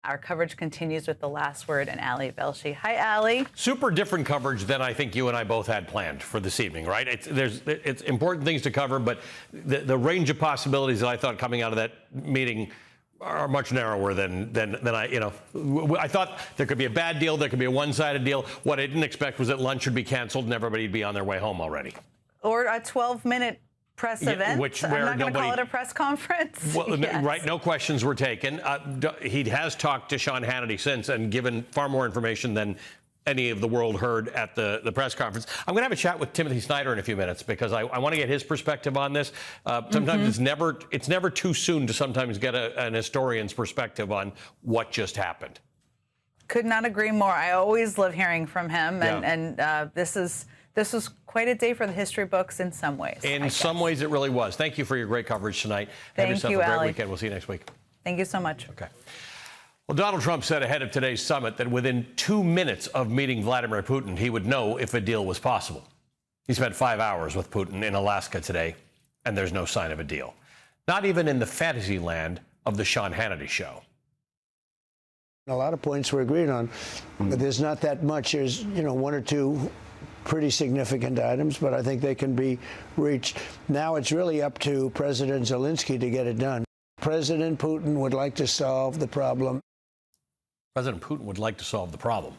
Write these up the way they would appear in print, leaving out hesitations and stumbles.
Our coverage continues with The Last Word and Ali Velshi. Hi, Ali. Super different coverage than I think you and I both had planned for this evening, right? It's important things to cover, but the range of possibilities that I thought coming out of that meeting are much narrower than I thought there could be a bad deal, there could be a one-sided deal. What I didn't expect was that lunch would be canceled and everybody'd be on their way home already. Or a 12-minute press event. I'm not going to call it a press conference. Well, yes. Right, no questions were taken. He has talked to Sean Hannity since and given far more information than any of the world heard at the press conference. I'm going to have a chat with Timothy Snyder in a few minutes because I want to get his perspective on this. Sometimes it's never too soon to sometimes get an historian's perspective on what just happened. Could not agree more. I always love hearing from him, and this was quite a day for the history books in some ways. In some ways, it really was. Thank you for your great coverage tonight. Have yourself a great weekend. We'll see you next week. Thank you so much. Okay. Well, Donald Trump said ahead of today's summit that within 2 minutes of meeting Vladimir Putin, he would know if a deal was possible. He spent 5 hours with Putin in Alaska today, and there's no sign of a deal. Not even in the fantasy land of the Sean Hannity show. A lot of points we're agreed on, but there's not that much. There's, one or two pretty significant items, but I think they can be reached. Now it's really up to President Zelensky to get it done. President Putin would like to solve the problem. President Putin would like to solve the problem.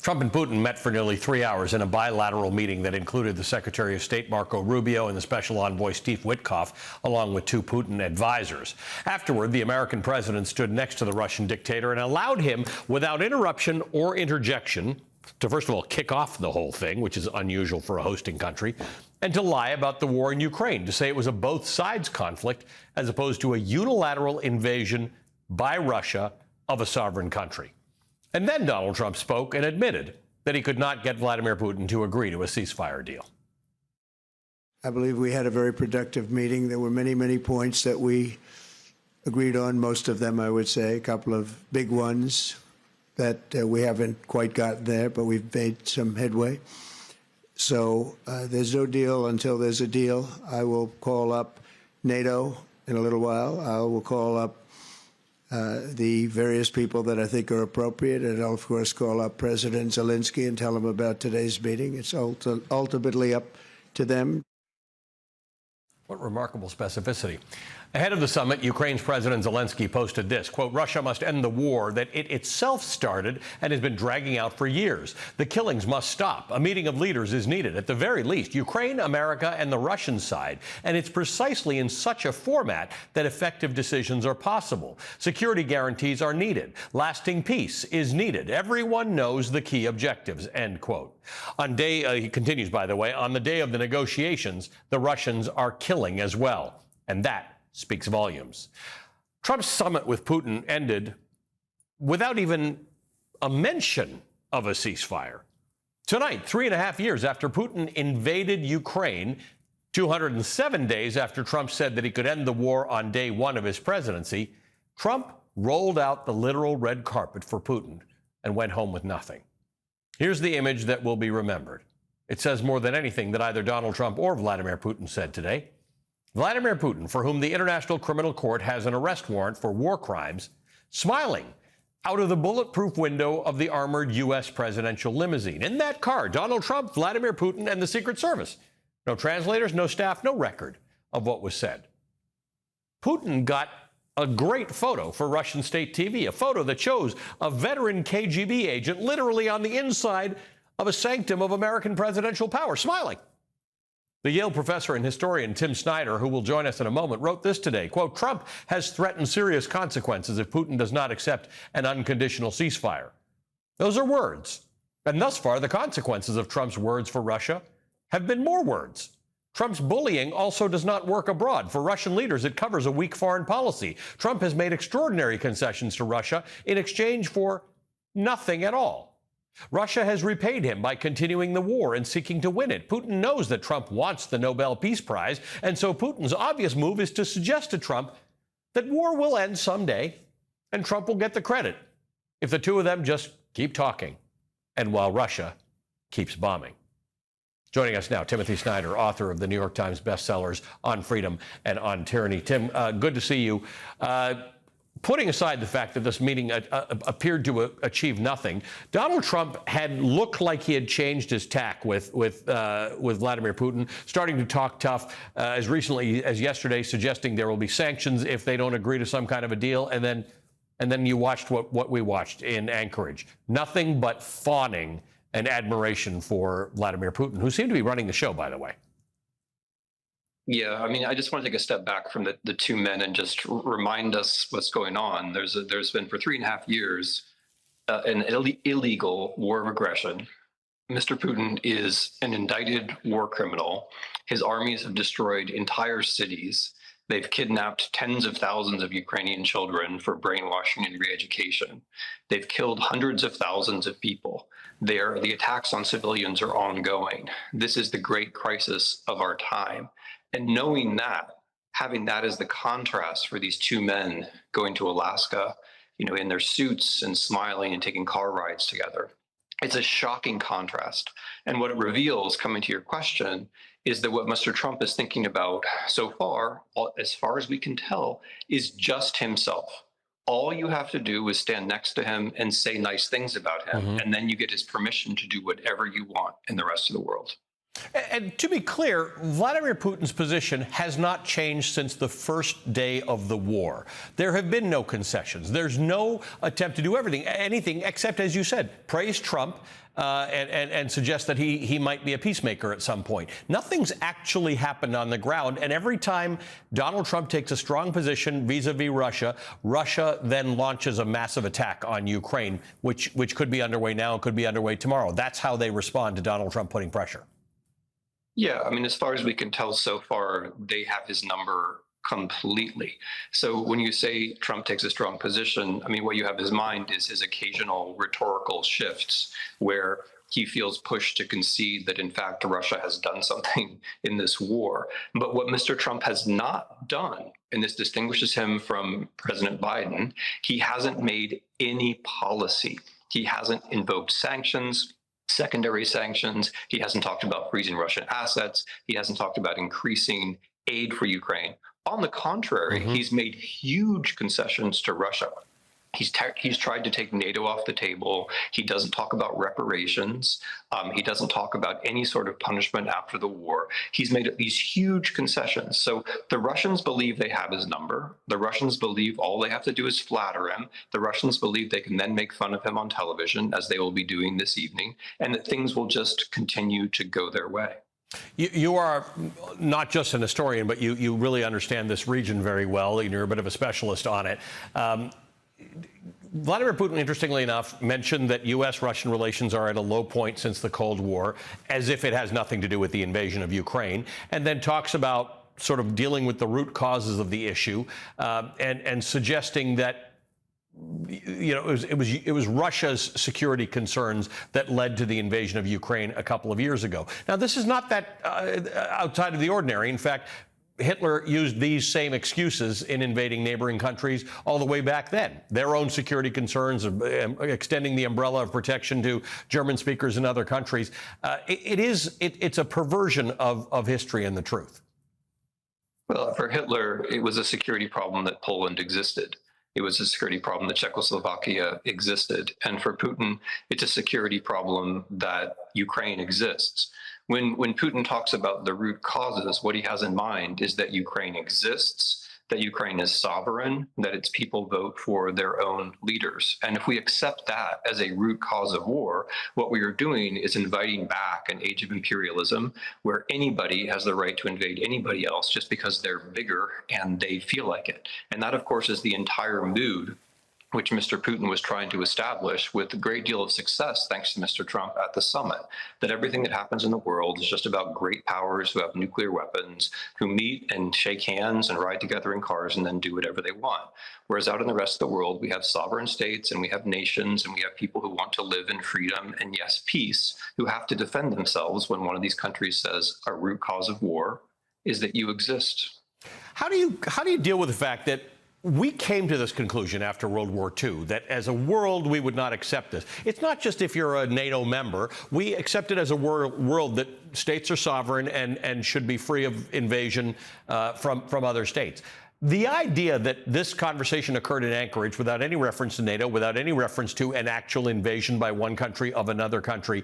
Trump and Putin met for nearly 3 hours in a bilateral meeting that included the Secretary of State Marco Rubio and the Special Envoy Steve Witkoff, along with 2 Putin advisors. Afterward, the American president stood next to the Russian dictator and allowed him, without interruption or interjection, to first of all kick off the whole thing, which is unusual for a hosting country, and to lie about the war in Ukraine, to say it was a both sides conflict as opposed to a unilateral invasion by Russia of a sovereign country. And then Donald Trump spoke and admitted that he could not get Vladimir Putin to agree to a ceasefire deal. I believe we had a very productive meeting. There were many, many points that we agreed on, most of them, I would say, a couple of big ones that we haven't quite gotten there, but we've made some headway. So there's no deal until there's a deal. I will call up NATO in a little while. I will call up the various people that I think are appropriate, and I'll, of course, call up President Zelensky and tell him about today's meeting. It's ultimately up to them. What remarkable specificity. Ahead of the summit, Ukraine's President Zelensky posted this, quote, Russia must end the war that it itself started and has been dragging out for years. The killings must stop. A meeting of leaders is needed. At the very least, Ukraine, America, and the Russian side. And it's precisely in such a format that effective decisions are possible. Security guarantees are needed. Lasting peace is needed. Everyone knows the key objectives, end quote. He continues, by the way, on the day of the negotiations, the Russians are killing as well. And that speaks volumes. Trump's summit with Putin ended without even a mention of a ceasefire. Tonight, 3.5 years after Putin invaded Ukraine, 207 days after Trump said that he could end the war on day 1 of his presidency, Trump rolled out the literal red carpet for Putin and went home with nothing. Here's the image that will be remembered. It says more than anything that either Donald Trump or Vladimir Putin said today. Vladimir Putin, for whom the International Criminal Court has an arrest warrant for war crimes, smiling out of the bulletproof window of the armored U.S. presidential limousine. In that car, Donald Trump, Vladimir Putin, and the Secret Service. No translators, no staff, no record of what was said. Putin got a great photo for Russian state TV, a photo that shows a veteran KGB agent literally on the inside of a sanctum of American presidential power, smiling. The Yale professor and historian Tim Snyder, who will join us in a moment, wrote this today, quote, Trump has threatened serious consequences if Putin does not accept an unconditional ceasefire. Those are words. And thus far, the consequences of Trump's words for Russia have been more words. Trump's bullying also does not work abroad. For Russian leaders, it covers a weak foreign policy. Trump has made extraordinary concessions to Russia in exchange for nothing at all. Russia has repaid him by continuing the war and seeking to win it. Putin knows that Trump wants the Nobel Peace Prize, and so Putin's obvious move is to suggest to Trump that war will end someday and Trump will get the credit if the two of them just keep talking and while Russia keeps bombing. Joining us now, Timothy Snyder, author of the New York Times bestsellers On Freedom and On Tyranny. Tim, good to see you. putting aside the fact that this meeting appeared to achieve nothing, Donald Trump had looked like he had changed his tack with Vladimir Putin, starting to talk tough as recently as yesterday, suggesting there will be sanctions if they don't agree to some kind of a deal. And then you watched what we watched in Anchorage. Nothing but fawning and admiration for Vladimir Putin, who seemed to be running the show, by the way. Yeah, I mean, I just want to take a step back from the two men and just remind us what's going on. There's been for 3.5 years an illegal war of aggression. Mr. Putin is an indicted war criminal. His armies have destroyed entire cities. They've kidnapped tens of thousands of Ukrainian children for brainwashing and re-education. They've killed hundreds of thousands of people. The attacks on civilians are ongoing. This is the great crisis of our time. And knowing that, having that as the contrast for these two men going to Alaska, in their suits and smiling and taking car rides together, it's a shocking contrast. And what it reveals, coming to your question, is that what Mr. Trump is thinking about so far, as far as we can tell, is just himself. All you have to do is stand next to him and say nice things about him, and then you get his permission to do whatever you want in the rest of the world. And to be clear, Vladimir Putin's position has not changed since the first day of the war. There have been no concessions. There's no attempt to do anything except, as you said, praise Trump and suggest that he might be a peacemaker at some point. Nothing's actually happened on the ground. And every time Donald Trump takes a strong position vis-a-vis Russia, Russia then launches a massive attack on Ukraine, which could be underway now and could be underway tomorrow. That's how they respond to Donald Trump putting pressure. Yeah, I mean, as far as we can tell so far, they have his number completely. So when you say Trump takes a strong position, I mean, what you have in his mind is his occasional rhetorical shifts where he feels pushed to concede that, in fact, Russia has done something in this war. But what Mr. Trump has not done, and this distinguishes him from President Biden, he hasn't made any policy. He hasn't invoked sanctions, secondary sanctions. He hasn't talked about freezing Russian assets. He hasn't talked about increasing aid for Ukraine. On the contrary, he's made huge concessions to Russia. He's tried to take NATO off the table. He doesn't talk about reparations. He doesn't talk about any sort of punishment after the war. He's made these huge concessions. So the Russians believe they have his number. The Russians believe all they have to do is flatter him. The Russians believe they can then make fun of him on television, as they will be doing this evening, and that things will just continue to go their way. You are not just an historian, but you really understand this region very well, and you're a bit of a specialist on it. Vladimir Putin, interestingly enough, mentioned that U.S.-Russian relations are at a low point since the Cold War, as if it has nothing to do with the invasion of Ukraine, and then talks about sort of dealing with the root causes of the issue and suggesting that it was Russia's security concerns that led to the invasion of Ukraine a couple of years ago. Now, this is not that outside of the ordinary. In fact, Hitler used these same excuses in invading neighboring countries all the way back then. Their own security concerns, extending the umbrella of protection to German speakers in other countries. It's a perversion of history and the truth. Well, for Hitler, it was a security problem that Poland existed. It was a security problem that Czechoslovakia existed. And for Putin, it's a security problem that Ukraine exists. When Putin talks about the root causes, what he has in mind is that Ukraine exists, that Ukraine is sovereign, that its people vote for their own leaders. And if we accept that as a root cause of war, what we are doing is inviting back an age of imperialism where anybody has the right to invade anybody else just because they're bigger and they feel like it. And that, of course, is the entire mood which Mr. Putin was trying to establish with a great deal of success, thanks to Mr. Trump at the summit, that everything that happens in the world is just about great powers who have nuclear weapons, who meet and shake hands and ride together in cars and then do whatever they want. Whereas out in the rest of the world, we have sovereign states and we have nations and we have people who want to live in freedom and, yes, peace, who have to defend themselves when one of these countries says a root cause of war is that you exist. How do you deal with the fact that we came to this conclusion after World War II, that as a world, we would not accept this? It's not just if you're a NATO member. We accept it as a world that states are sovereign and should be free of invasion from other states. The idea that this conversation occurred in Anchorage without any reference to NATO, without any reference to an actual invasion by one country of another country,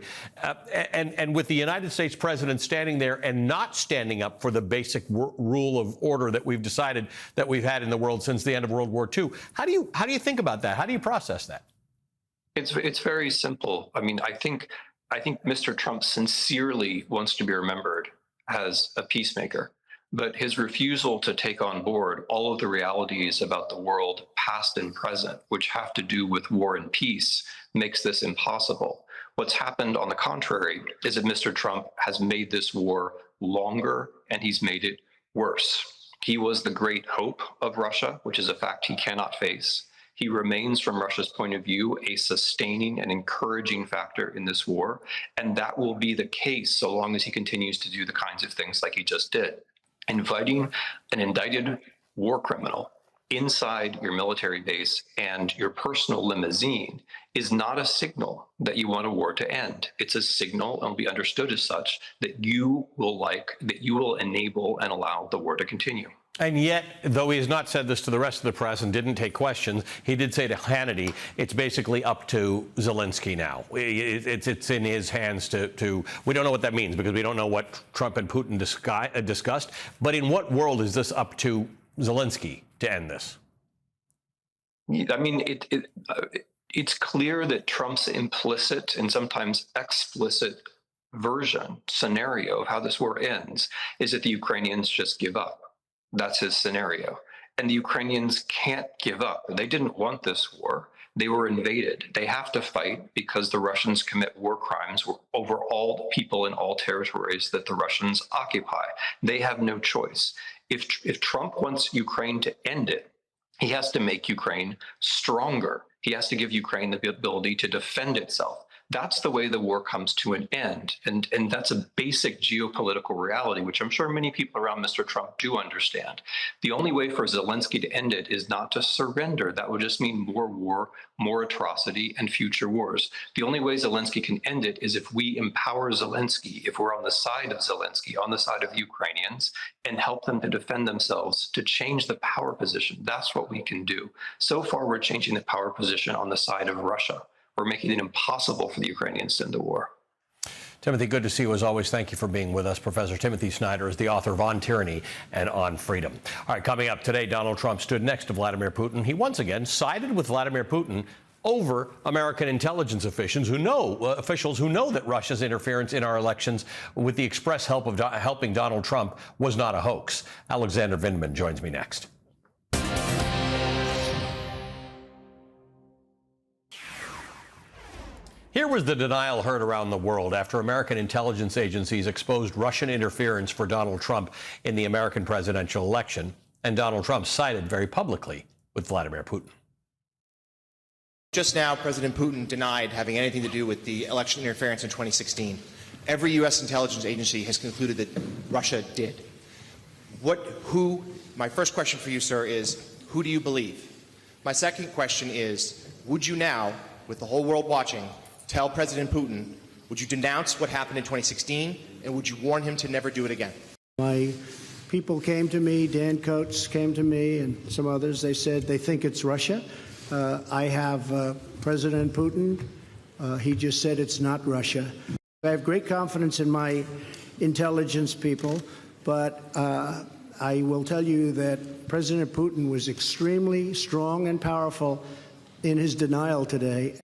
and with the United States president standing there and not standing up for the basic rule of order that we've decided that we've had in the world since the end of World War II. How do you think about that? How do you process that? It's very simple. I mean, I think Mr. Trump sincerely wants to be remembered as a peacemaker. But his refusal to take on board all of the realities about the world, past and present, which have to do with war and peace, makes this impossible. What's happened, on the contrary, is that Mr. Trump has made this war longer and he's made it worse. He was the great hope of Russia, which is a fact he cannot face. He remains, from Russia's point of view, a sustaining and encouraging factor in this war. And that will be the case so long as he continues to do the kinds of things like he just did. Inviting an indicted war criminal inside your military base and your personal limousine is not a signal that you want a war to end. It's a signal, and will be understood as such, that you will enable and allow the war to continue. And yet, though he has not said this to the rest of the press and didn't take questions, he did say to Hannity, it's basically up to Zelensky now. It's in his hands to we don't know what that means because we don't know what Trump and Putin discussed. But in what world is this up to Zelensky to end this? I mean, it's clear that Trump's implicit and sometimes explicit scenario of how this war ends is that the Ukrainians just give up. That's his scenario. And the Ukrainians can't give up. They didn't want this war. They were invaded. They have to fight because the Russians commit war crimes over all the people in all territories that the Russians occupy. They have no choice. If Trump wants Ukraine to end it, he has to make Ukraine stronger. He has to give Ukraine the ability to defend itself. That's the way the war comes to an end. And that's a basic geopolitical reality, which I'm sure many people around Mr. Trump do understand. The only way for Zelensky to end it is not to surrender. That would just mean more war, more atrocity, and future wars. The only way Zelensky can end it is if we empower Zelensky, if we're on the side of Zelensky, on the side of the Ukrainians, and help them to defend themselves, to change the power position. That's what we can do. So far, we're changing the power position on the side of Russia. We're making it impossible for the Ukrainians to end the war. Timothy, good to see you as always. Thank you for being with us. Professor Timothy Snyder is the author of On Tyranny and On Freedom. All right, coming up today, Donald Trump stood next to Vladimir Putin. He once again sided with Vladimir Putin over American intelligence officials who know that Russia's interference in our elections with the express help of helping Donald Trump was not a hoax. Alexander Vindman joins me next. Here was the denial heard around the world after American intelligence agencies exposed Russian interference for Donald Trump in the American presidential election, and Donald Trump sided very publicly with Vladimir Putin. Just now, President Putin denied having anything to do with the election interference in 2016. Every U.S. intelligence agency has concluded that Russia did. My first question for you, sir, is who do you believe? My second question is, would you now, with the whole world watching, tell President Putin, would you denounce what happened in 2016, and would you warn him to never do it again? My people came to me, Dan Coates came to me, and some others. They said they think it's Russia. I have President Putin. He just said it's not Russia. I have great confidence in my intelligence people, but I will tell you that President Putin was extremely strong and powerful in his denial today.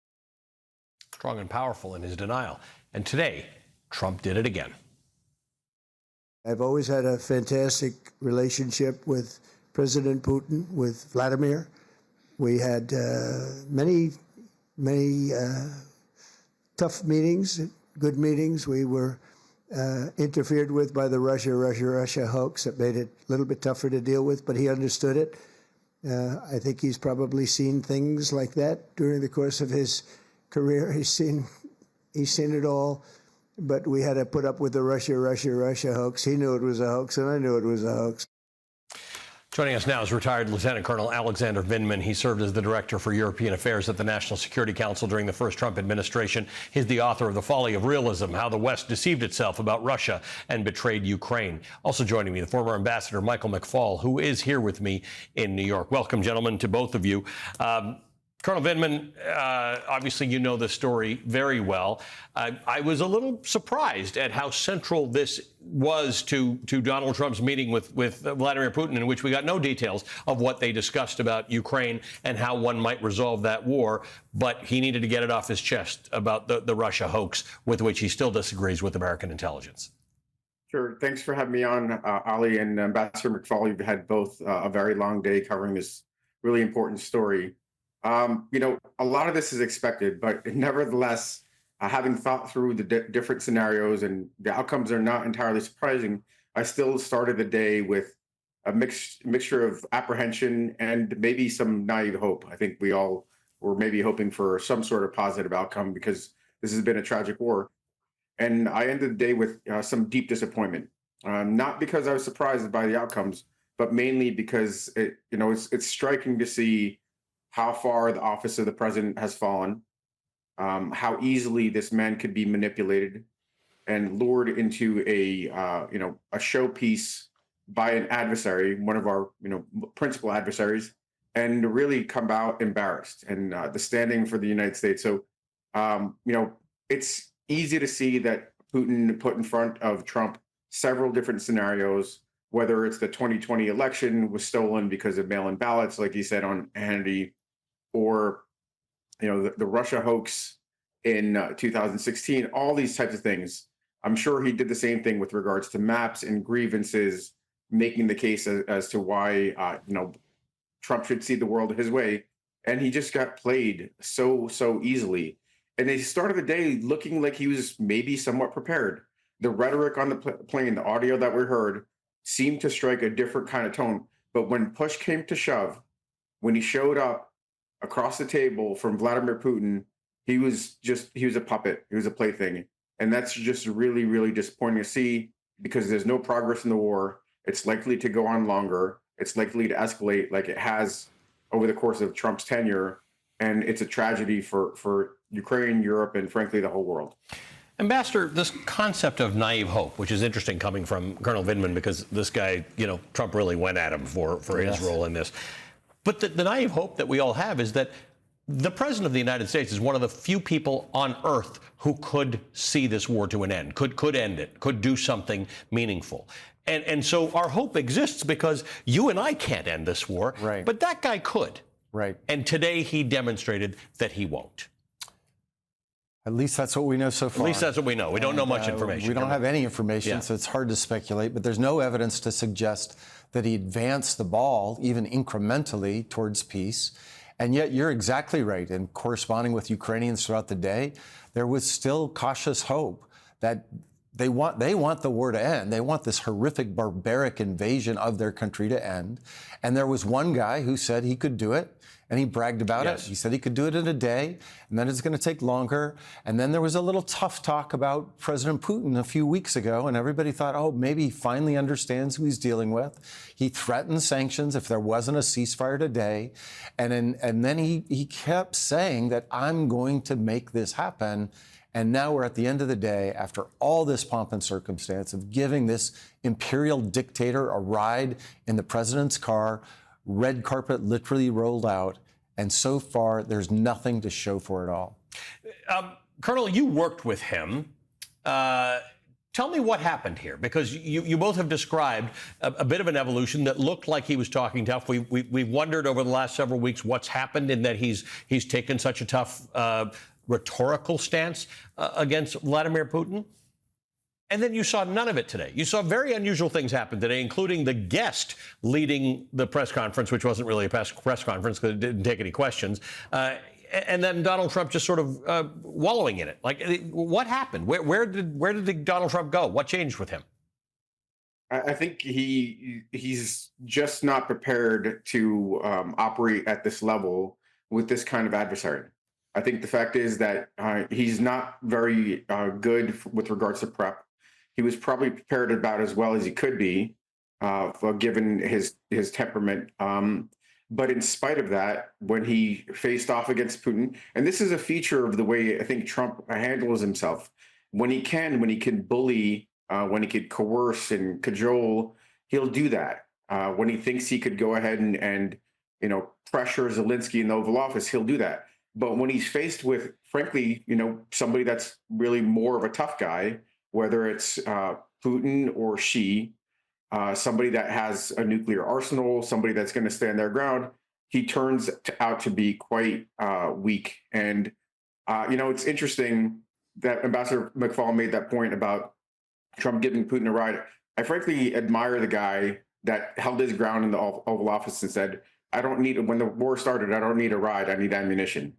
Strong and powerful in his denial. And today, Trump did it again. I've always had a fantastic relationship with President Putin, with Vladimir. We had many tough meetings, good meetings. We were interfered with by the Russia hoax. It made it a little bit tougher to deal with, but he understood it. I think he's probably seen things like that during the course of his career. He's seen it all, but we had to put up with the Russia hoax. He knew it was a hoax, and I knew it was a hoax. Joining us now is retired Lieutenant Colonel Alexander Vindman. He served as the Director for European Affairs at the National Security Council during the first Trump administration. He's the author of The Folly of Realism, How the West Deceived Itself About Russia and Betrayed Ukraine. Also joining me, the former Ambassador Michael McFaul, who is here with me in New York. Welcome, gentlemen, to both of you. Colonel Vindman, obviously you know this story very well. I was a little surprised at how central this was to Donald Trump's meeting with Vladimir Putin, in which we got no details of what they discussed about Ukraine and how one might resolve that war. But he needed to get it off his chest about the Russia hoax, with which he still disagrees with American intelligence. Sure. Thanks for having me on, Ali and Ambassador McFaul. You've had both a very long day covering this really important story. You know, a lot of this is expected, but nevertheless, having thought through the different scenarios and the outcomes are not entirely surprising, I still started the day with a mixture of apprehension and maybe some naive hope. I think we all were maybe hoping for some sort of positive outcome because this has been a tragic war. And I ended the day with some deep disappointment, not because I was surprised by the outcomes, but mainly because it's striking to see how far the office of the president has fallen, how easily this man could be manipulated and lured into a showpiece by an adversary, one of our principal adversaries, and really come out embarrassed and the standing for the United States. So it's easy to see that Putin put in front of Trump several different scenarios, whether it's the 2020 election was stolen because of mail-in ballots, like he said on Hannity, or the Russia hoax in 2016, all these types of things. I'm sure he did the same thing with regards to maps and grievances, making the case as to why Trump should see the world his way, and he just got played so easily. And they started the day looking like he was maybe somewhat prepared. The rhetoric on the plane, the audio that we heard, seemed to strike a different kind of tone. But when push came to shove, when he showed up across the table from Vladimir Putin, he was a puppet. He was a plaything. And that's just really, really disappointing to see because there's no progress in the war. It's likely to go on longer. It's likely to escalate like it has over the course of Trump's tenure. And it's a tragedy for Ukraine, Europe, and frankly, the whole world. Ambassador, this concept of naive hope, which is interesting coming from Colonel Vindman, because this guy, Trump really went at him for his role in this. But the naive hope that we all have is that the President of the United States is one of the few people on earth who could see this war to an end, could end it, could do something meaningful. And so our hope exists because you and I can't end this war, right, but that guy could. Right. And today he demonstrated that he won't. At least that's what we know so far. At least that's what we know. We don't know much information. We don't have any information, so it's hard to speculate. But there's no evidence to suggest that he advanced the ball, even incrementally, towards peace. And yet you're exactly right. And corresponding with Ukrainians throughout the day, there was still cautious hope that they want the war to end. They want this horrific, barbaric invasion of their country to end. And there was one guy who said he could do it. And he bragged about it. He said he could do it in a day, and then it's going to take longer. And then there was a little tough talk about President Putin a few weeks ago, and everybody thought, oh, maybe he finally understands who he's dealing with. He threatened sanctions if there wasn't a ceasefire today. And then he kept saying that I'm going to make this happen. And now we're at the end of the day, after all this pomp and circumstance of giving this imperial dictator a ride in the president's car, red carpet literally rolled out, and so far there's nothing to show for it all. Colonel, you worked with him. Tell me what happened here, because you both have described a bit of an evolution that looked like he was talking tough. We've wondered over the last several weeks what's happened in that he's taken such a tough rhetorical stance against Vladimir Putin. And then you saw none of it today. You saw very unusual things happen today, including the guest leading the press conference, which wasn't really a press conference because it didn't take any questions. And then Donald Trump just sort of wallowing in it. Like, what happened? Where did Donald Trump go? What changed with him? I think he's just not prepared to operate at this level with this kind of adversary. I think the fact is that he's not very good with regards to prep. He was probably prepared about as well as he could be, given his temperament. But in spite of that, when he faced off against Putin, and this is a feature of the way I think Trump handles himself, when he can bully, when he could coerce and cajole, he'll do that. When he thinks he could go ahead and pressure Zelensky in the Oval Office, he'll do that. But when he's faced with, frankly, somebody that's really more of a tough guy, whether it's Putin or Xi, somebody that has a nuclear arsenal, somebody that's going to stand their ground, he turns out to be quite weak. And, it's interesting that Ambassador McFaul made that point about Trump giving Putin a ride. I frankly admire the guy that held his ground in the Oval Office and said, when the war started, I don't need a ride, I need ammunition.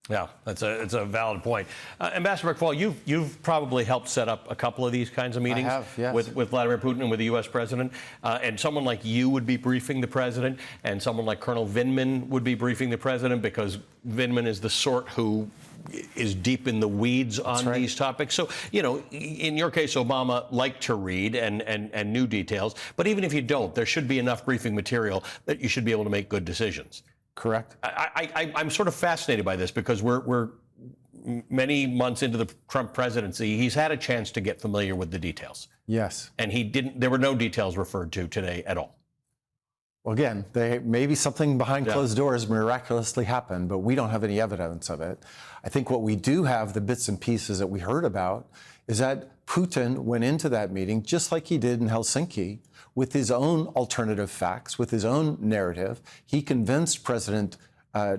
Yeah, it's a valid point. Ambassador McFaul, you've probably helped set up a couple of these kinds of meetings yes. with Vladimir Putin and with the U.S. president. And someone like you would be briefing the president, and someone like Colonel Vindman would be briefing the president, because Vindman is the sort who is deep in the weeds on these topics. So, in your case, Obama liked to read and knew details. But even if you don't, there should be enough briefing material that you should be able to make good decisions. Correct. I'm sort of fascinated by this, because we're many months into the Trump presidency. He's had a chance to get familiar with the details. Yes. And he didn't. There were no details referred to today at all. Well, again, maybe something behind closed doors miraculously happened, but we don't have any evidence of it. I think what we do have, the bits and pieces that we heard about, is that Putin went into that meeting just like he did in Helsinki, with his own alternative facts, with his own narrative. He convinced President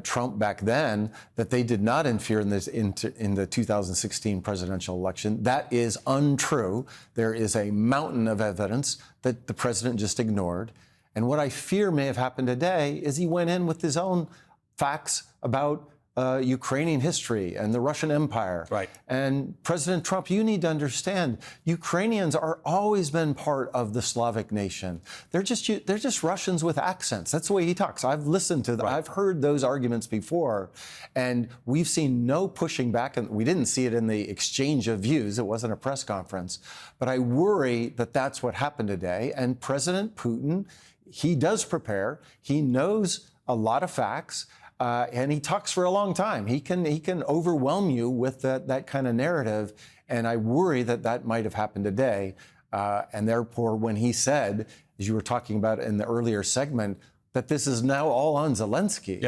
Trump back then that they did not interfere in the 2016 presidential election. That is untrue. There is a mountain of evidence that the president just ignored. And what I fear may have happened today is he went in with his own facts about Ukrainian history and the Russian Empire. Right. And President Trump, you need to understand, Ukrainians are always been part of the Slavic nation. They're just Russians with accents. That's the way he talks. I've listened to them. I've heard those arguments before, and we've seen no pushing back. And we didn't see it in the exchange of views. It wasn't a press conference. But I worry that that's what happened today. And President Putin, he does prepare. He knows a lot of facts. And he talks for a long time. He can overwhelm you with that kind of narrative. And I worry that might have happened today. And therefore, when he said, as you were talking about in the earlier segment, that this is now all on Zelensky,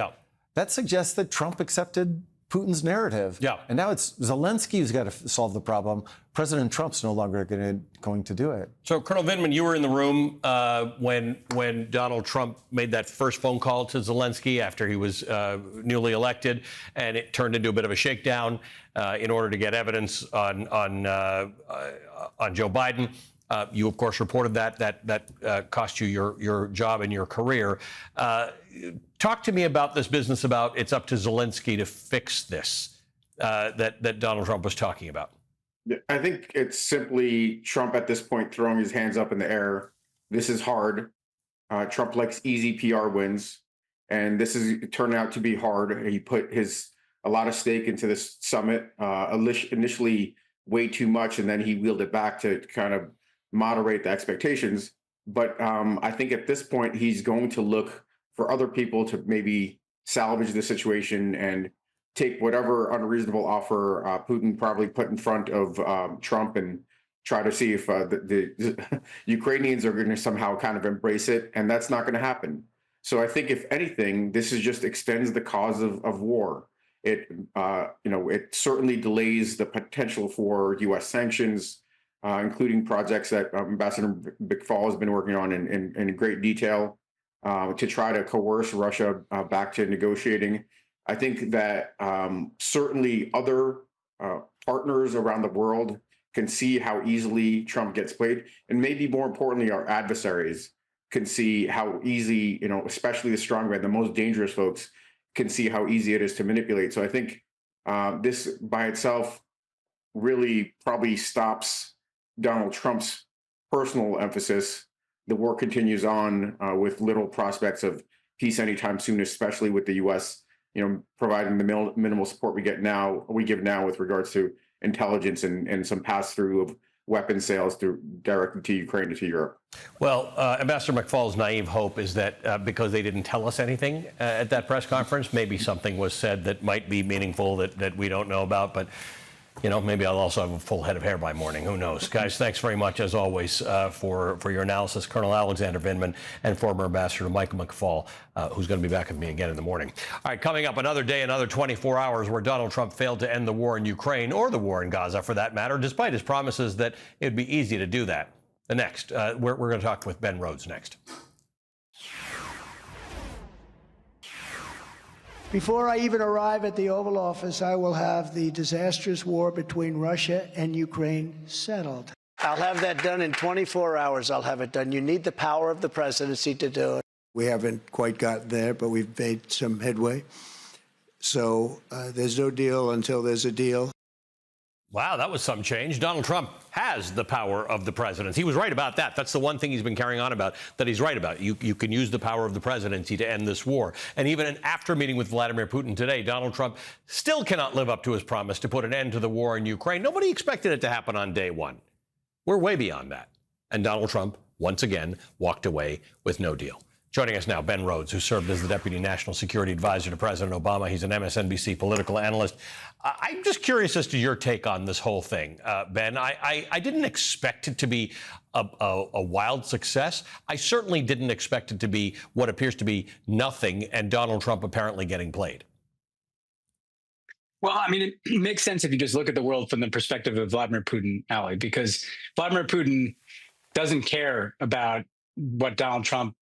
that suggests that Trump accepted Putin's narrative. Yeah. And now it's Zelensky who's got to solve the problem. President Trump's no longer going to do it. So, Colonel Vindman, you were in the room when Donald Trump made that first phone call to Zelensky after he was newly elected, and it turned into a bit of a shakedown in order to get evidence on Joe Biden. You, of course, reported that cost you your job and your career. Talk to me about this business about it's up to Zelensky to fix this that Donald Trump was talking about. I think it's simply Trump at this point throwing his hands up in the air. This is hard. Trump likes easy PR wins, and this is turning out to be hard. He put a lot of stake into this summit, initially way too much, and then he wheeled it back to kind of moderate the expectations. But I think at this point, he's going to look for other people to maybe salvage the situation and take whatever unreasonable offer Putin probably put in front of Trump and try to see if the Ukrainians are going to somehow kind of embrace it. And that's not going to happen. So I think, if anything, this just extends the cause of war. It certainly delays the potential for U.S. sanctions, including projects that Ambassador McFaul has been working on in great detail to try to coerce Russia back to negotiating. I think that certainly other partners around the world can see how easily Trump gets played. And maybe more importantly, our adversaries can see how easy, especially the strongman, the most dangerous folks, can see how easy it is to manipulate. So I think this by itself really probably stops Donald Trump's personal emphasis. The war continues on with little prospects of peace anytime soon, especially with the U.S. Providing the minimal support we give now with regards to intelligence and some pass through weapon sales directly to Ukraine and to Europe. Well, Ambassador McFaul's naive hope is that because they didn't tell us anything at that press conference, maybe something was said that might be meaningful that we don't know about. But, you know, maybe I'll also have a full head of hair by morning. Who knows? Guys, thanks very much, as always, for your analysis. Colonel Alexander Vindman and former Ambassador Michael McFaul, who's going to be back with me again in the morning. All right, coming up, another day, another 24 hours where Donald Trump failed to end the war in Ukraine, or the war in Gaza, for that matter, despite his promises that it'd be easy to do that. The next, we're going to talk with Ben Rhodes next. Before I even arrive at the Oval Office, I will have the disastrous war between Russia and Ukraine settled. I'll have that done in 24 hours. I'll have it done. You need the power of the presidency to do it. We haven't quite gotten there, but we've made some headway. So there's no deal until there's a deal. Wow, that was some change. Donald Trump has the power of the president. He was right about that. That's the one thing he's been carrying on about, that he's right about. You can use the power of the presidency to end this war. And even after meeting with Vladimir Putin today, Donald Trump still cannot live up to his promise to put an end to the war in Ukraine. Nobody expected it to happen on day one. We're way beyond that. And Donald Trump, once again, walked away with no deal. Joining us now, Ben Rhodes, who served as the Deputy National Security Advisor to President Obama. He's an MSNBC political analyst. I'm just curious as to your take on this whole thing, Ben. I didn't expect it to be a wild success. I certainly didn't expect it to be what appears to be nothing, and Donald Trump apparently getting played. Well, I mean, it makes sense if you just look at the world from the perspective of Vladimir Putin, Ali, because Vladimir Putin doesn't care about what Donald Trump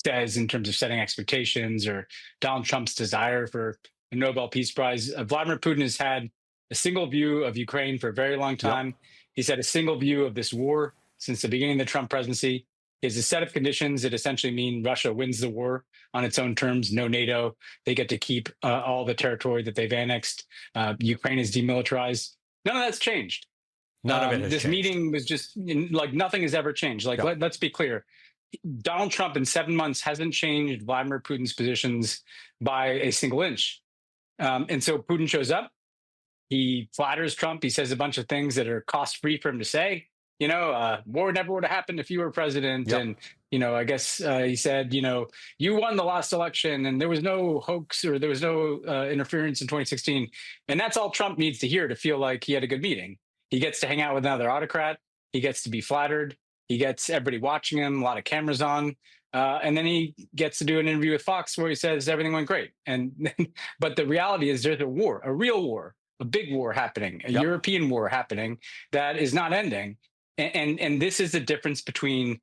says in terms of setting expectations or Donald Trump's desire for a Nobel Peace Prize. Vladimir Putin has had a single view of Ukraine for a very long time. Yep. He's had a single view of this war since the beginning of the Trump presidency. He has a set of conditions that essentially mean Russia wins the war on its own terms, no NATO. They get to keep all the territory that they've annexed. Ukraine is demilitarized. None of that's changed. None of it has This changed. meeting was just like nothing has ever changed. Like, Yep. let's be clear. Donald Trump in 7 months hasn't changed Vladimir Putin's positions by a single inch. And so Putin shows up. He flatters Trump. He says a bunch of things that are cost-free for him to say. You know, war never would have happened if you were president. Yep. And, you know, I guess he said, you know, you won the last election and there was no hoax or there was no interference in 2016. And that's all Trump needs to hear to feel like he had a good meeting. He gets to hang out with another autocrat. He gets to be flattered. He gets everybody watching him, a lot of cameras on. And then he gets to do an interview with Fox where he says everything went great. But the reality is there's a war, a real war, a big war happening, a European war happening that is not ending. And this is the difference between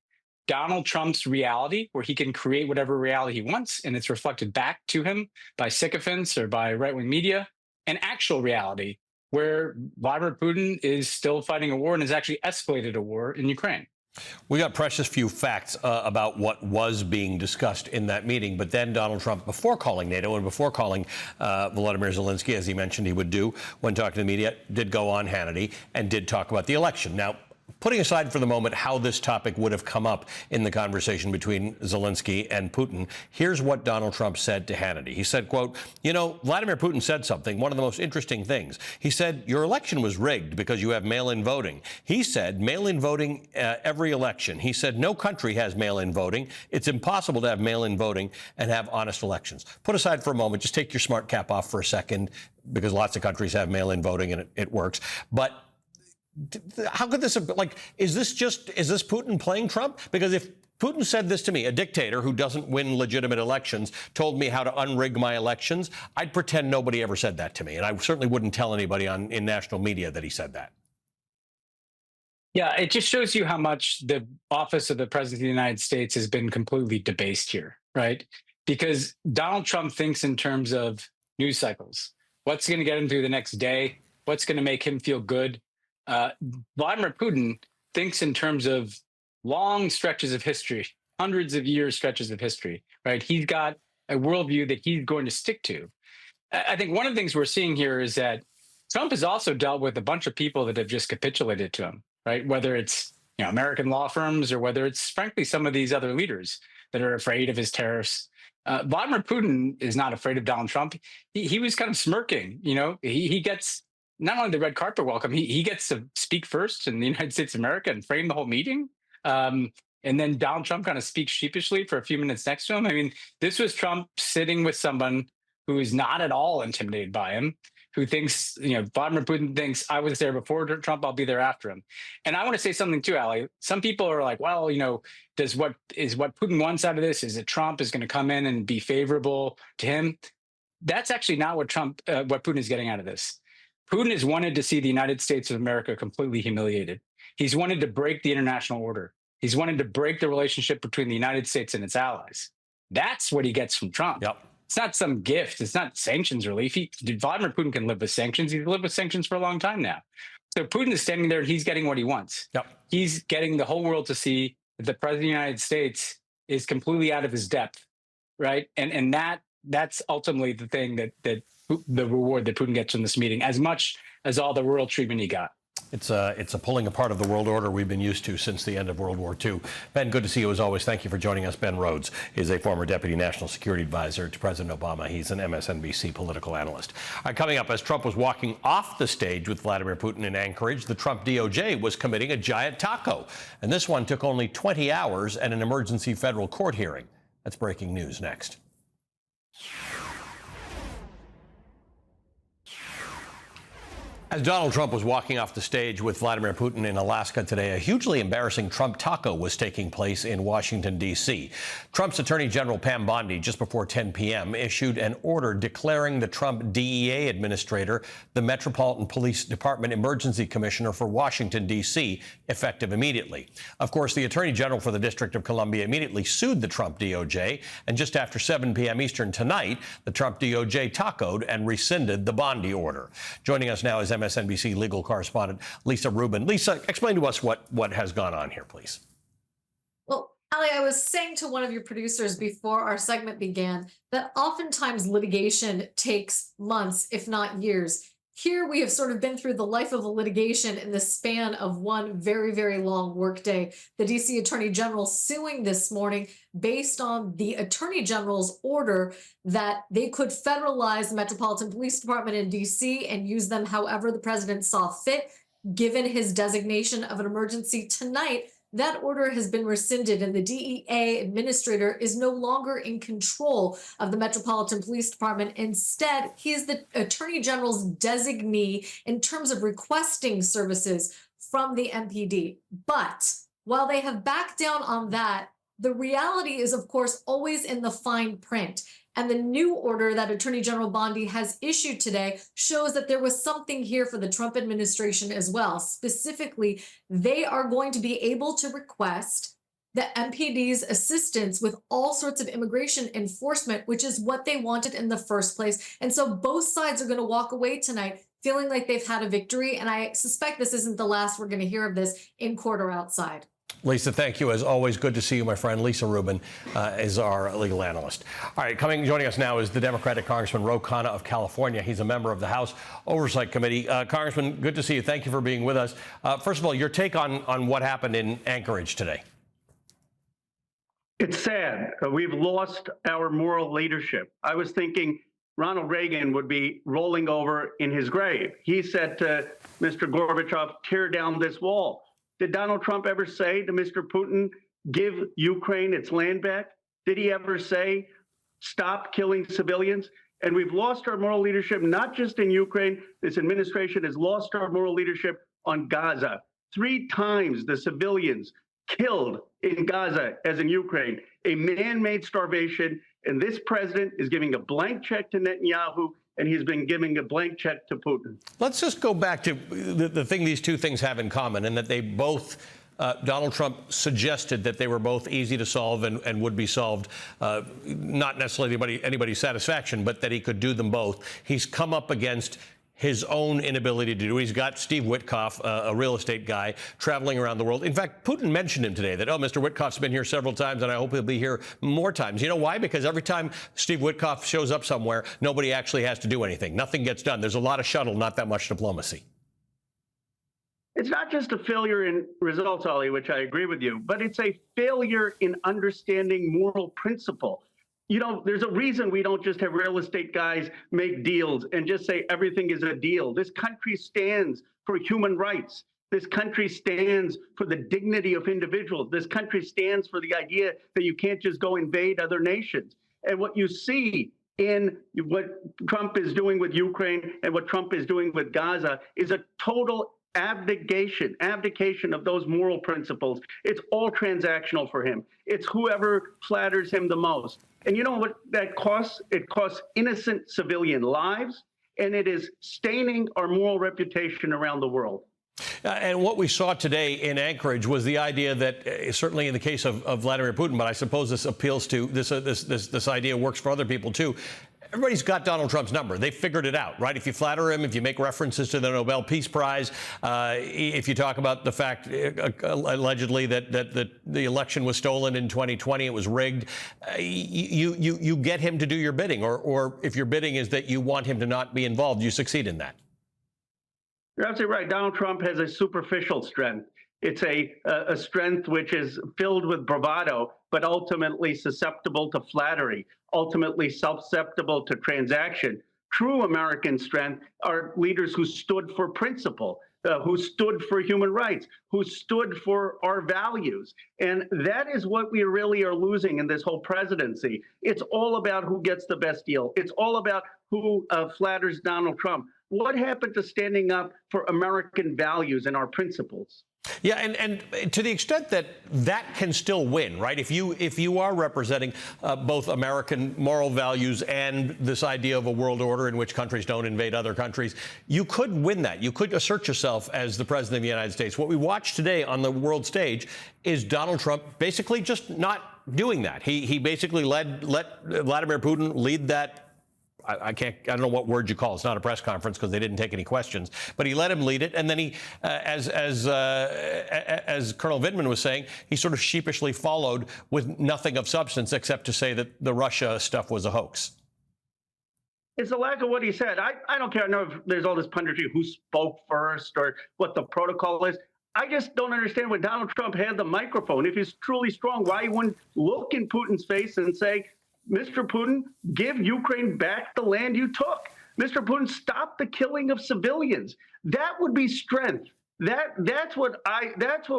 Donald Trump's reality, where he can create whatever reality he wants, and it's reflected back to him by sycophants or by right-wing media, and actual reality, where Vladimir Putin is still fighting a war and has actually escalated a war in Ukraine. We got precious few facts about what was being discussed in that meeting. But then Donald Trump, before calling NATO and before calling Volodymyr Zelensky, as he mentioned he would do when talking to the media, did go on Hannity and did talk about the election. Now, putting aside for the moment how this topic would have come up in the conversation between Zelensky and Putin, here's what Donald Trump said to Hannity. He said, quote, you know, Vladimir Putin said something, one of the most interesting things. He said, your election was rigged because you have mail-in voting. He said, mail-in voting every election. He said, no country has mail-in voting. It's impossible to have mail-in voting and have honest elections. Put aside for a moment, just take your smart cap off for a second, because lots of countries have mail-in voting and it works. But how could this have, like, is this Putin playing Trump? Because if Putin said this to me, a dictator who doesn't win legitimate elections told me how to unrig my elections, I'd pretend nobody ever said that to me. And I certainly wouldn't tell anybody in national media that he said that. Yeah, it just shows you how much the office of the president of the United States has been completely debased here, right? Because Donald Trump thinks in terms of news cycles. What's going to get him through the next day? What's going to make him feel good? Vladimir Putin thinks in terms of long stretches of history, hundreds of years stretches of history, right? He's got a worldview that he's going to stick to. I think one of the things we're seeing here is that Trump has also dealt with a bunch of people that have just capitulated to him, right? Whether it's, you know, American law firms or whether it's, frankly, some of these other leaders that are afraid of his tariffs. Vladimir Putin is not afraid of Donald Trump. He was kind of smirking, you know, he gets not only the red carpet welcome, he gets to speak first in the United States of America and frame the whole meeting. And then Donald Trump kind of speaks sheepishly for a few minutes next to him. I mean, this was Trump sitting with someone who is not at all intimidated by him, who thinks, Vladimir Putin thinks, I was there before Trump, I'll be there after him. And I want to say something too, Ali. Some people are like, well, what Putin wants out of this? Is it Trump is going to come in and be favorable to him? That's actually not what Putin is getting out of this. Putin has wanted to see the United States of America completely humiliated. He's wanted to break the international order. He's wanted to break the relationship between the United States and its allies. That's what he gets from Trump. Yep. It's not some gift. It's not sanctions relief. Vladimir Putin can live with sanctions. He's lived with sanctions for a long time now. So Putin is standing there and he's getting what he wants. Yep. He's getting the whole world to see that the president of the United States is completely out of his depth, right? And that's ultimately the thing that the reward that Putin gets from this meeting, as much as all the royal treatment he got. It's a pulling apart of the world order we've been used to since the end of World War II. Ben, good to see you as always. Thank you for joining us. Ben Rhodes is a former Deputy National Security Advisor to President Obama. He's an MSNBC political analyst. Coming up, as Trump was walking off the stage with Vladimir Putin in Anchorage, the Trump DOJ was committing a giant taco. And this one took only 20 hours and an emergency federal court hearing. That's breaking news next. As Donald Trump was walking off the stage with Vladimir Putin in Alaska today, a hugely embarrassing Trump taco was taking place in Washington, D.C. Trump's Attorney General Pam Bondi, just before 10 p.m., issued an order declaring the Trump DEA administrator the Metropolitan Police Department Emergency Commissioner for Washington, D.C., effective immediately. Of course, the Attorney General for the District of Columbia immediately sued the Trump DOJ, and just after 7 p.m. Eastern tonight, the Trump DOJ tacoed and rescinded the Bondi order. Joining us now is MSNBC legal correspondent Lisa Rubin. Lisa, explain to us what has gone on here, please. Well, Ali, I was saying to one of your producers before our segment began that oftentimes litigation takes months, if not years. Here we have sort of been through the life of a litigation in the span of one very, very long workday. The DC Attorney General suing this morning based on the Attorney General's order that they could federalize the Metropolitan Police Department in DC and use them however the president saw fit, given his designation of an emergency tonight. That order has been rescinded and the DEA administrator is no longer in control of the Metropolitan Police Department. Instead, he is the Attorney General's designee in terms of requesting services from the MPD. But while they have backed down on that, the reality is, of course, always in the fine print. And the new order that Attorney General Bondi has issued today shows that there was something here for the Trump administration as well. Specifically, they are going to be able to request the MPD's assistance with all sorts of immigration enforcement, which is what they wanted in the first place. And so both sides are going to walk away tonight feeling like they've had a victory. And I suspect this isn't the last we're going to hear of this in court or outside. Lisa, thank you. As always, good to see you, my friend. Lisa Rubin is our legal analyst. All right, joining us now is the Democratic Congressman Ro Khanna of California. He's a member of the House Oversight Committee. Congressman, good to see you. Thank you for being with us. First of all, your take on what happened in Anchorage today. It's sad. We've lost our moral leadership. I was thinking Ronald Reagan would be rolling over in his grave. He said to Mr. Gorbachev, tear down this wall. Did Donald Trump ever say to Mr. Putin, give Ukraine its land back? Did he ever say, stop killing civilians? And we've lost our moral leadership, not just in Ukraine. This administration has lost our moral leadership on Gaza. 3 times the civilians killed in Gaza as in Ukraine, a man-made starvation. And this president is giving a blank check to Netanyahu, and he's been giving a blank check to Putin. Let's just go back to the thing these two things have in common, and that they both, Donald Trump suggested that they were both easy to solve and would be solved, not necessarily anybody's satisfaction, but that he could do them both. He's come up against his own inability to do it. He's got Steve Witkoff, a real estate guy, traveling around the world. In fact, Putin mentioned him today that, Mr. Witkoff's been here several times, and I hope he'll be here more times. You know why? Because every time Steve Witkoff shows up somewhere, nobody actually has to do anything. Nothing gets done. There's a lot of shuttle, not that much diplomacy. It's not just a failure in results, Ollie, which I agree with you, but it's a failure in understanding moral principle. there's a reason we don't just have real estate guys make deals and just say everything is a deal. This country stands for human rights. This country stands for the dignity of individuals. This country stands for the idea that you can't just go invade other nations. And what you see in what Trump is doing with Ukraine and what Trump is doing with Gaza is a total abdication of those moral principles. It's all transactional for him. It's whoever flatters him the most. And you know what that costs? It costs innocent civilian lives, and it is staining our moral reputation around the world. And what we saw today in Anchorage was the idea that, certainly in the case of Vladimir Putin, but I suppose this appeals to this idea works for other people too. Everybody's got Donald Trump's number. They figured it out, right? If you flatter him, if you make references to the Nobel Peace Prize, if you talk about the fact, allegedly, that the election was stolen in 2020, it was rigged, you get him to do your bidding. Or if your bidding is that you want him to not be involved, you succeed in that. You're absolutely right. Donald Trump has a superficial strength. It's a strength which is filled with bravado, but ultimately susceptible to flattery, ultimately susceptible to transaction. True American strength are leaders who stood for principle, who stood for human rights, who stood for our values. And that is what we really are losing in this whole presidency. It's all about who gets the best deal. It's all about who flatters Donald Trump. What happened to standing up for American values and our principles? Yeah, and to the extent that can still win, right? If you are representing both American moral values and this idea of a world order in which countries don't invade other countries, you could win that. You could assert yourself as the president of the United States. What we watched today on the world stage is Donald Trump basically just not doing that. He basically let Vladimir Putin lead that. I don't know what word you call it. It's not a press conference because they didn't take any questions. But he let him lead it, and then he, as Colonel Vindman was saying, he sort of sheepishly followed with nothing of substance except to say that the Russia stuff was a hoax. It's the lack of what he said. I don't care. I know if there's all this punditry who spoke first or what the protocol is. I just don't understand when Donald Trump had the microphone. If he's truly strong, why he wouldn't look in Putin's face and say, Mr. Putin, give Ukraine back the land you took. Mr. Putin, stop the killing of civilians. That would be strength. That's what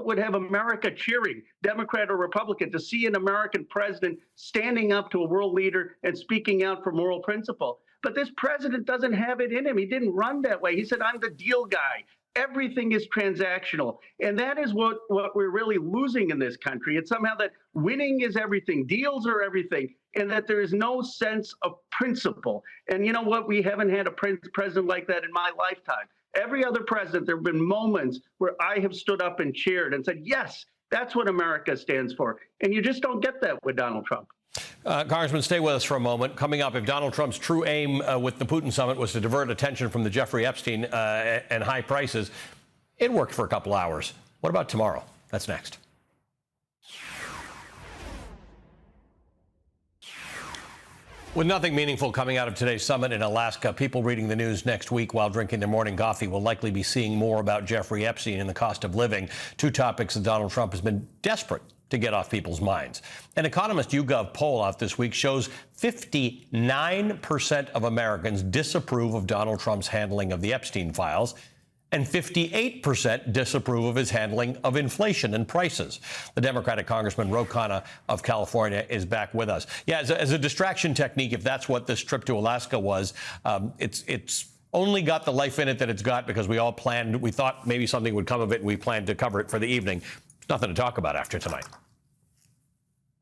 would have America cheering, Democrat or Republican, to see an American president standing up to a world leader and speaking out for moral principle. But this president doesn't have it in him. He didn't run that way. He said, I'm the deal guy. Everything is transactional. And that is what we're really losing in this country. It's somehow that winning is everything, deals are everything, and that there is no sense of principle. And you know what? We haven't had a president like that in my lifetime. Every other president, there have been moments where I have stood up and cheered and said, yes, that's what America stands for. And you just don't get that with Donald Trump. Congressman, stay with us for a moment. Coming up, if Donald Trump's true aim with the Putin summit was to divert attention from the Jeffrey Epstein and high prices, it worked for a couple hours. What about tomorrow? That's next. With nothing meaningful coming out of today's summit in Alaska, people reading the news next week while drinking their morning coffee will likely be seeing more about Jeffrey Epstein and the cost of living, two topics that Donald Trump has been desperate to get off people's minds. An Economist YouGov poll out this week shows 59% of Americans disapprove of Donald Trump's handling of the Epstein files, and 58% disapprove of his handling of inflation and prices. The Democratic Congressman Ro Khanna of California is back with us. Yeah, as a distraction technique, if that's what this trip to Alaska was, it's only got the life in it that it's got because we thought maybe something would come of it, and we planned to cover it for the evening. Nothing to talk about after tonight.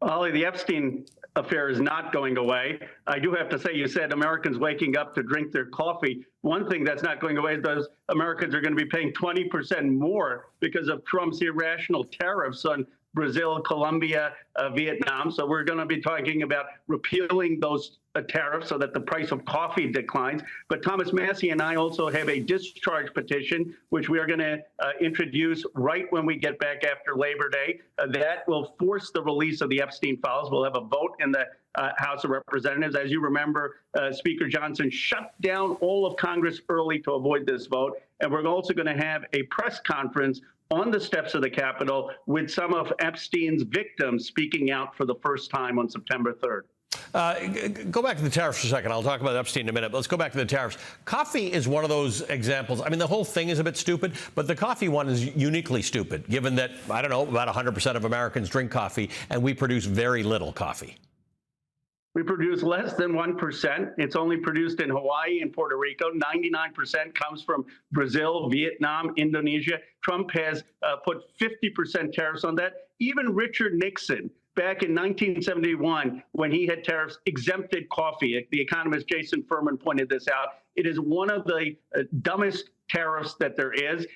Ollie, the Epstein affair is not going away. I do have to say, you said Americans waking up to drink their coffee. One thing that's not going away is those Americans are going to be paying 20% more because of Trump's irrational tariffs on Brazil, Colombia, Vietnam. So we're going to be talking about repealing those tariffs so that the price of coffee declines. But Thomas Massie and I also have a discharge petition, which we are going to introduce right when we get back after Labor Day. That will force the release of the Epstein files. We'll have a vote in the House of Representatives. As you remember, Speaker Johnson shut down all of Congress early to avoid this vote. And we're also going to have a press conference on the steps of the Capitol with some of Epstein's victims speaking out for the first time on September 3rd. Go back to the tariffs for a second. I'll talk about Epstein in a minute, but let's go back to the tariffs. Coffee is one of those examples. I mean, the whole thing is a bit stupid, but the coffee one is uniquely stupid, given that, I don't know, about 100% of Americans drink coffee, and we produce very little coffee. We produce less than 1%. It's only produced in Hawaii and Puerto Rico. 99% comes from Brazil, Vietnam, Indonesia. Trump has put 50% tariffs on that. Even Richard Nixon, back in 1971, when he had tariffs, exempted coffee. The economist Jason Furman pointed this out. It is one of the dumbest tariffs that there is,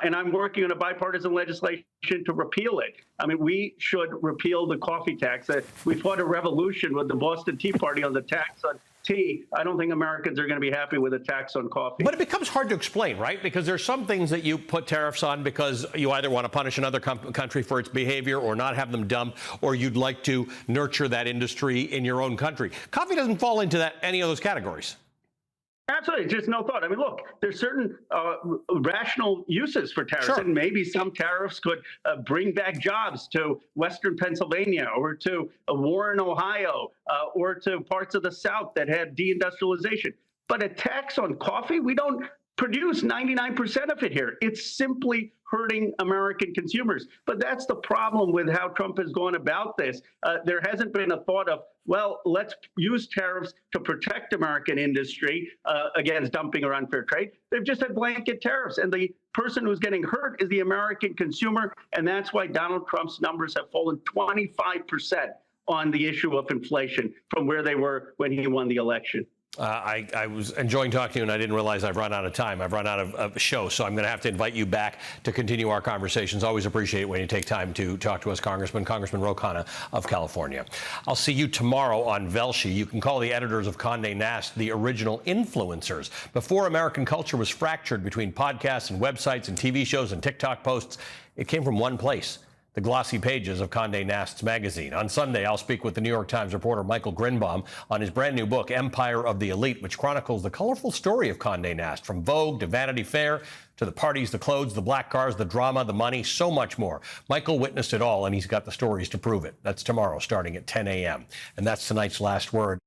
and I'm working on a bipartisan legislation to repeal it. I mean, we should repeal the coffee tax. We fought a revolution with the Boston Tea Party on the tax on tea. I don't think Americans are going to be happy with a tax on coffee. But it becomes hard to explain, right? Because there's some things that you put tariffs on because you either want to punish another country for its behavior or not have them dump, or you'd like to nurture that industry in your own country. Coffee doesn't fall into any of those categories. Absolutely, just no thought. I mean, look, there's certain rational uses for tariffs, Sure. and maybe some tariffs could bring back jobs to Western Pennsylvania or to Warren, Ohio, or to parts of the South that had deindustrialization. But a tax on coffee, we don't produce 99% of it here. It's simply hurting American consumers. But that's the problem with how Trump has gone about this. There hasn't been a thought of, well, let's use tariffs to protect American industry against dumping or unfair trade. They've just had blanket tariffs. And the person who's getting hurt is the American consumer. And that's why Donald Trump's numbers have fallen 25% on the issue of inflation from where they were when he won the election. I was enjoying talking to you, and I didn't realize I've run out of time. I've run out of show, so I'm going to have to invite you back to continue our conversations. Always appreciate it when you take time to talk to us, Congressman Ro Khanna of California. I'll see you tomorrow on Velshi. You can call the editors of Condé Nast the original influencers. Before American culture was fractured between podcasts and websites and TV shows and TikTok posts, it came from one place: the glossy pages of Condé Nast's magazine. On Sunday, I'll speak with the New York Times reporter Michael Grinbaum on his brand new book, Empire of the Elite, which chronicles the colorful story of Condé Nast, from Vogue to Vanity Fair to the parties, the clothes, the black cars, the drama, the money, so much more. Michael witnessed it all, and he's got the stories to prove it. That's tomorrow, starting at 10 a.m. And that's tonight's last word.